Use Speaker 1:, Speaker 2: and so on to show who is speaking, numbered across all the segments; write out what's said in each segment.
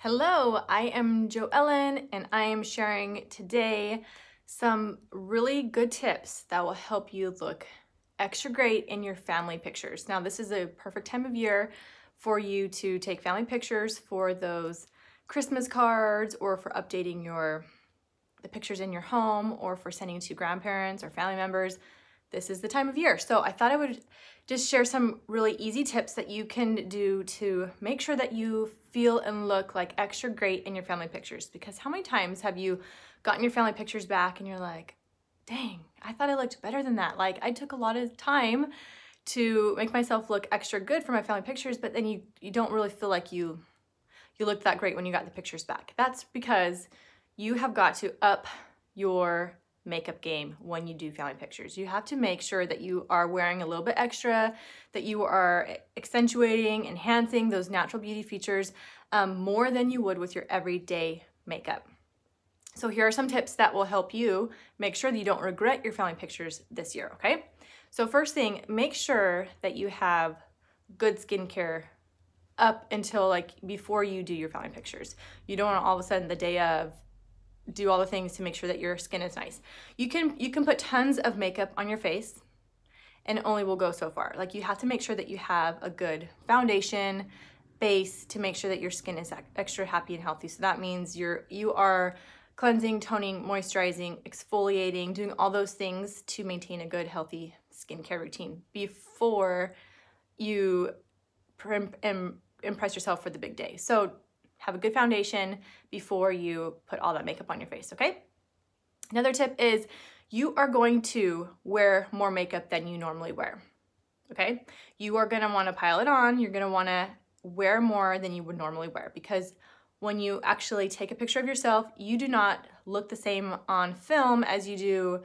Speaker 1: Hello, I am Joellen and I am sharing today some really good tips that will help you look extra great in your family pictures. Now, this is a perfect time of year for you to take family pictures for those Christmas cards or for updating the pictures in your home or for sending to grandparents or family members. This is the time of year. So I thought I would just share some really easy tips that you can do to make sure that you feel and look like extra great in your family pictures. Because how many times have you gotten your family pictures back and you're like, dang, I thought I looked better than that. Like I took a lot of time to make myself look extra good for my family pictures, but then you don't really feel like you looked that great when you got the pictures back. That's because you have got to up your makeup game when you do family pictures. You have to make sure that you are wearing a little bit extra, that you are accentuating, enhancing those natural beauty features more than you would with your everyday makeup. So here are some tips that will help you make sure that you don't regret your family pictures this year, okay? So first thing, make sure that you have good skincare up until like before you do your family pictures. You don't want to all of a sudden the day of do all the things to make sure that your skin is nice. You can put tons of makeup on your face and it only will go so far. Like you have to make sure that you have a good foundation base to make sure that your skin is extra happy and healthy. So that means you are cleansing, toning, moisturizing, exfoliating, doing all those things to maintain a good healthy skincare routine before you impress yourself for the big day. So have a good foundation before you put all that makeup on your face, okay? Another tip is you are going to wear more makeup than you normally wear, okay? You are gonna wanna pile it on, you're gonna wanna wear more than you would normally wear because when you actually take a picture of yourself, you do not look the same on film as you do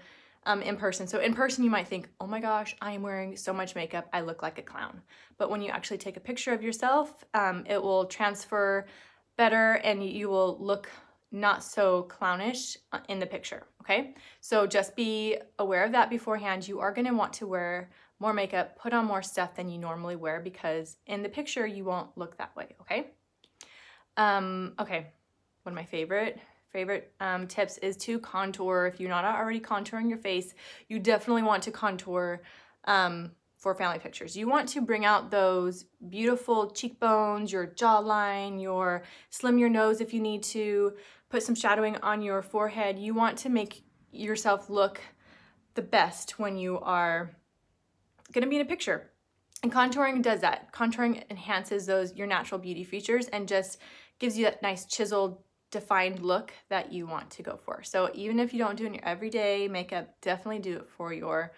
Speaker 1: in person. So in person, you might think, oh my gosh, I am wearing so much makeup, I look like a clown. But when you actually take a picture of yourself, it will transfer better and you will look not so clownish in the picture, okay? So just be aware of that beforehand. You are gonna want to wear more makeup, put on more stuff than you normally wear because in the picture, you won't look that way, okay? Okay, one of my favorite tips is to contour. If you're not already contouring your face, you definitely want to contour for family pictures. You want to bring out those beautiful cheekbones, your jawline, slim your nose if you need to, put some shadowing on your forehead. You want to make yourself look the best when you are gonna be in a picture. And contouring does that. Contouring enhances your natural beauty features and just gives you that nice chiseled, defined look that you want to go for. So even if you don't do it in your everyday makeup, definitely do it for your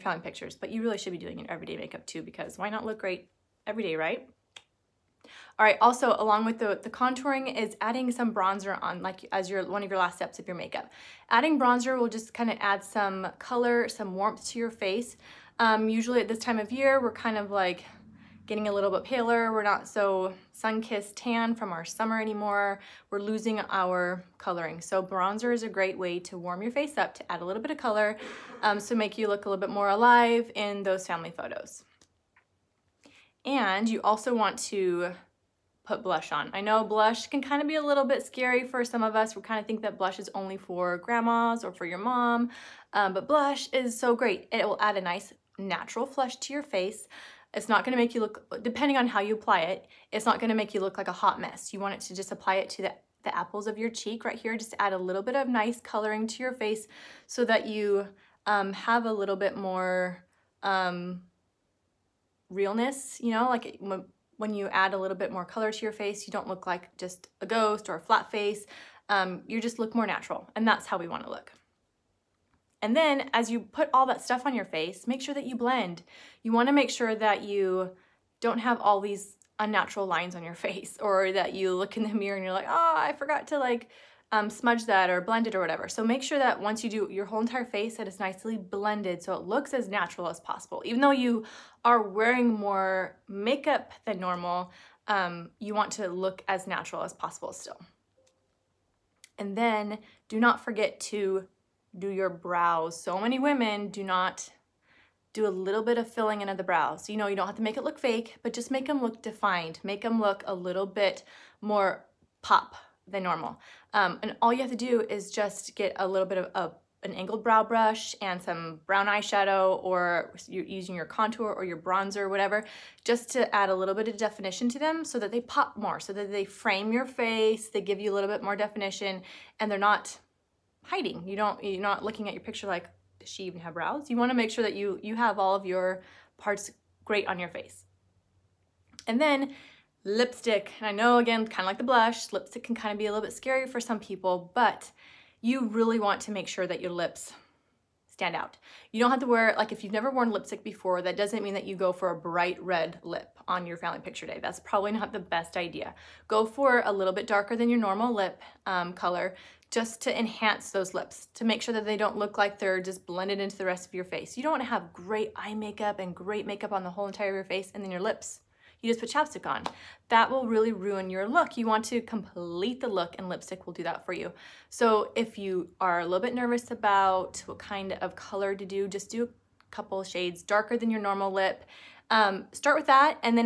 Speaker 1: family pictures. But you really should be doing your everyday makeup too because why not look great every day, right? All right, also along with the contouring is adding some bronzer on, like as one of your last steps of your makeup. Adding bronzer will just kind of add some color, some warmth to your face. Usually at this time of year, we're kind of like getting a little bit paler. We're not so sun-kissed tan from our summer anymore. We're losing our coloring. So bronzer is a great way to warm your face up, to add a little bit of color, so make you look a little bit more alive in those family photos. And you also want to put blush on. I know blush can kind of be a little bit scary for some of us. We kind of think that blush is only for grandmas or for your mom, but blush is so great. It will add a nice natural flush to your face. It's not gonna make you look, depending on how you apply it, it's not gonna make you look like a hot mess. You want it to just apply it to the apples of your cheek right here, just to add a little bit of nice coloring to your face so that you have a little bit more realness, you know, like when you add a little bit more color to your face, you don't look like just a ghost or a flat face. You just look more natural, and that's how we want to look. And then as you put all that stuff on your face, make sure that you blend. You want to make sure that you don't have all these unnatural lines on your face, or that you look in the mirror and you're like, oh, I forgot to like smudge that or blend it or whatever. So make sure that once you do your whole entire face, that it's nicely blended so it looks as natural as possible. Even though you are wearing more makeup than normal, you want to look as natural as possible still. And then do not forget to do your brows. So many women do not do a little bit of filling in of the brows. You know, you don't have to make it look fake, but just make them look defined. Make them look a little bit more pop than normal. And all you have to do is just get a little bit of an angled brow brush and some brown eyeshadow, or you're using your contour or your bronzer or whatever, just to add a little bit of definition to them so that they pop more, so that they frame your face, they give you a little bit more definition, and they're not hiding. You're not looking at your picture like, does she even have brows? You want to make sure that you have all of your parts great on your face. And then lipstick. And I know, again, kind of like the blush, lipstick can kind of be a little bit scary for some people, but you really want to make sure that your lips stand out. You don't have to wear, like if you've never worn lipstick before, that doesn't mean that you go for a bright red lip on your family picture day. That's probably not the best idea. Go for a little bit darker than your normal lip color, just to enhance those lips, to make sure that they don't look like they're just blended into the rest of your face. You don't want to have great eye makeup and great makeup on the whole entire of your face, and then your lips, you just put chapstick on. That will really ruin your look. You want to complete the look, and lipstick will do that for you. So if you are a little bit nervous about what kind of color to do, just do a couple shades darker than your normal lip. Start with that, and then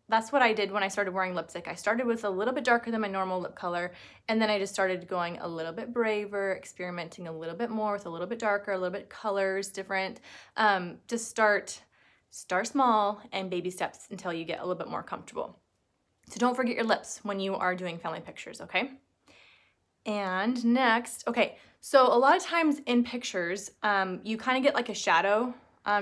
Speaker 1: that's what I did when I started wearing lipstick. I started with a little bit darker than my normal lip color, and then I just started going a little bit braver, experimenting a little bit more with a little bit darker, a little bit colors, different. Just start small and baby steps until you get a little bit more comfortable. So don't forget your lips when you are doing family pictures, okay? And next, okay, so a lot of times in pictures, you kind of get like a shadow,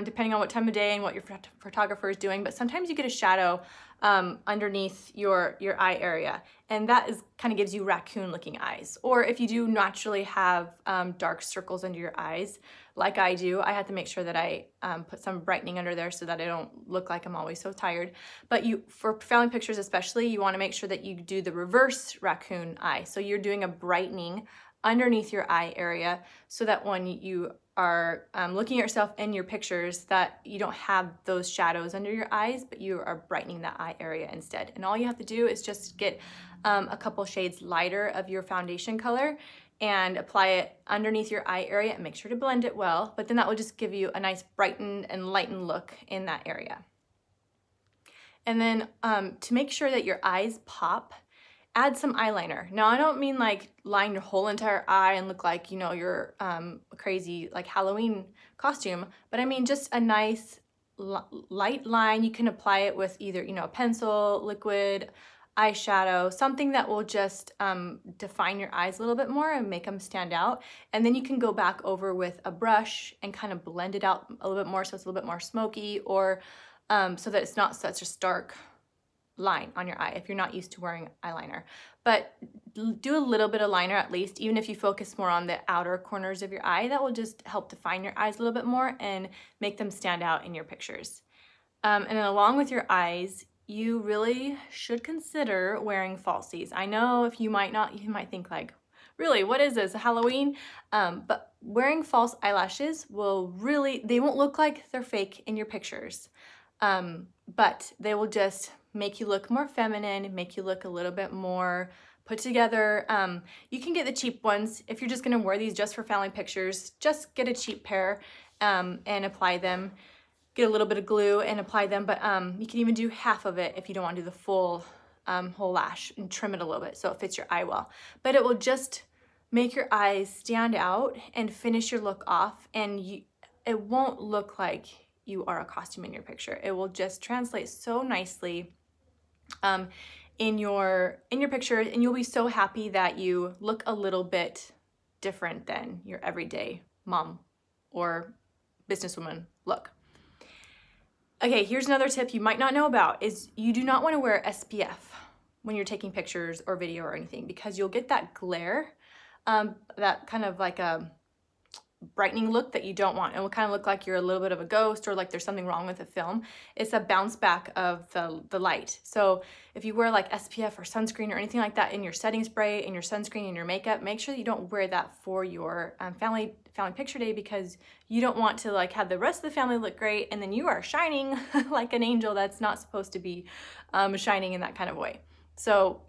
Speaker 1: depending on what time of day and what your photographer is doing, but sometimes you get a shadow underneath your eye area, and that kind of gives you raccoon looking eyes. Or if you do naturally have dark circles under your eyes, like I do, I have to make sure that I put some brightening under there so that I don't look like I'm always so tired. But for family pictures especially, you want to make sure that you do the reverse raccoon eye. So you're doing a brightening underneath your eye area so that when you are looking at yourself in your pictures, that you don't have those shadows under your eyes, but you are brightening that eye area instead. And all you have to do is just get a couple shades lighter of your foundation color and apply it underneath your eye area, and make sure to blend it well, but then that will just give you a nice brightened and lightened look in that area. And then to make sure that your eyes pop, add some eyeliner. Now, I don't mean like line your whole entire eye and look like, you know, you're crazy like Halloween costume, but I mean just a nice light line. You can apply it with either, you know, a pencil, liquid, eyeshadow, something that will just define your eyes a little bit more and make them stand out. And then you can go back over with a brush and kind of blend it out a little bit more so it's a little bit more smoky, or so that it's not such a stark line on your eye if you're not used to wearing eyeliner. But do a little bit of liner at least, even if you focus more on the outer corners of your eye. That will just help define your eyes a little bit more and make them stand out in your pictures. And then along with your eyes, you really should consider wearing falsies. I know if you might think like, really, what is this, Halloween? But wearing false eyelashes they won't look like they're fake in your pictures, but they will just make you look more feminine, make you look a little bit more put together. You can get the cheap ones. If you're just gonna wear these just for family pictures, just get a cheap pair and apply them. Get a little bit of glue and apply them, but you can even do half of it if you don't want to do the full whole lash, and trim it a little bit so it fits your eye well. But it will just make your eyes stand out and finish your look off, and it won't look like you are a costume in your picture. It will just translate so nicely in your picture, and you'll be so happy that you look a little bit different than your everyday mom or businesswoman look. Okay, here's another tip you might not know about, is you do not want to wear SPF when you're taking pictures or video or anything, because you'll get that glare, that kind of like a brightening look that you don't want. It will kind of look like you're a little bit of a ghost, or like there's something wrong with the film. It's a bounce back of the light. So if you wear like SPF or sunscreen or anything like that in your setting spray, in your sunscreen, in your makeup, make sure that you don't wear that for your family picture day, because you don't want to like have the rest of the family look great and then you are shining like an angel that's not supposed to be shining in that kind of way. So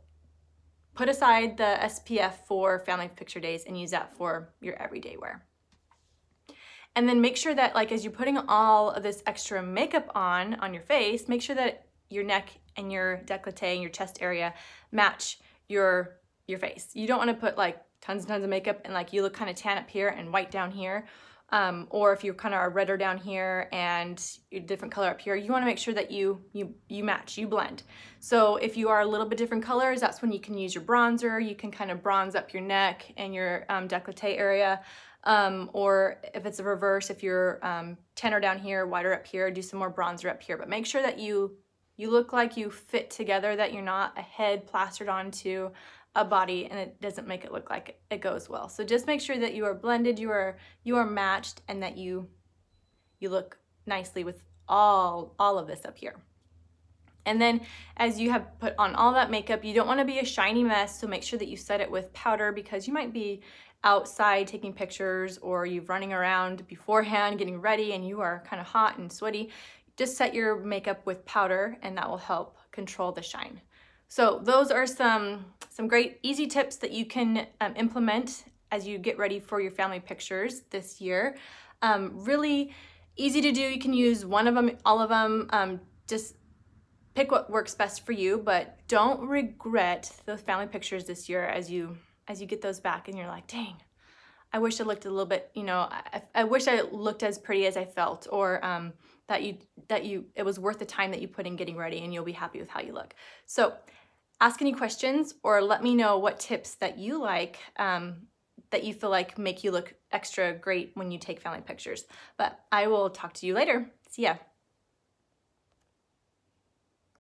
Speaker 1: put aside the SPF for family picture days and use that for your everyday wear. And then make sure that, like, as you're putting all of this extra makeup on your face, make sure that your neck and your décolleté and your chest area match your face. You don't want to put like tons and tons of makeup and like you look kind of tan up here and white down here. Or if you kind of are redder down here and a different color up here, you want to make sure that you match, you blend. So if you are a little bit different colors, that's when you can use your bronzer. You can kind of bronze up your neck and your décolleté area. Or if it's a reverse, if you're tanner down here, whiter up here, do some more bronzer up here. But make sure that you look like you fit together, that you're not a head plastered onto a body and it doesn't make it look like it goes well. So just make sure that you are blended, you are matched, and that you look nicely with all of this up here. And then as you have put on all that makeup, you don't want to be a shiny mess, so make sure that you set it with powder, because you might be outside taking pictures or you're running around beforehand getting ready and you are kind of hot and sweaty. Just set your makeup with powder and that will help control the shine. So those are some great easy tips that you can implement as you get ready for your family pictures this year. Really easy to do. You can use one of them, all of them. Just pick what works best for you, but don't regret those family pictures this year as you get those back and you're like, dang, I wish I looked a little bit, you know, I wish I looked as pretty as I felt, or it was worth the time that you put in getting ready, and you'll be happy with how you look. So ask any questions or let me know what tips that you like, that you feel like make you look extra great when you take family pictures. But I will talk to you later. See ya.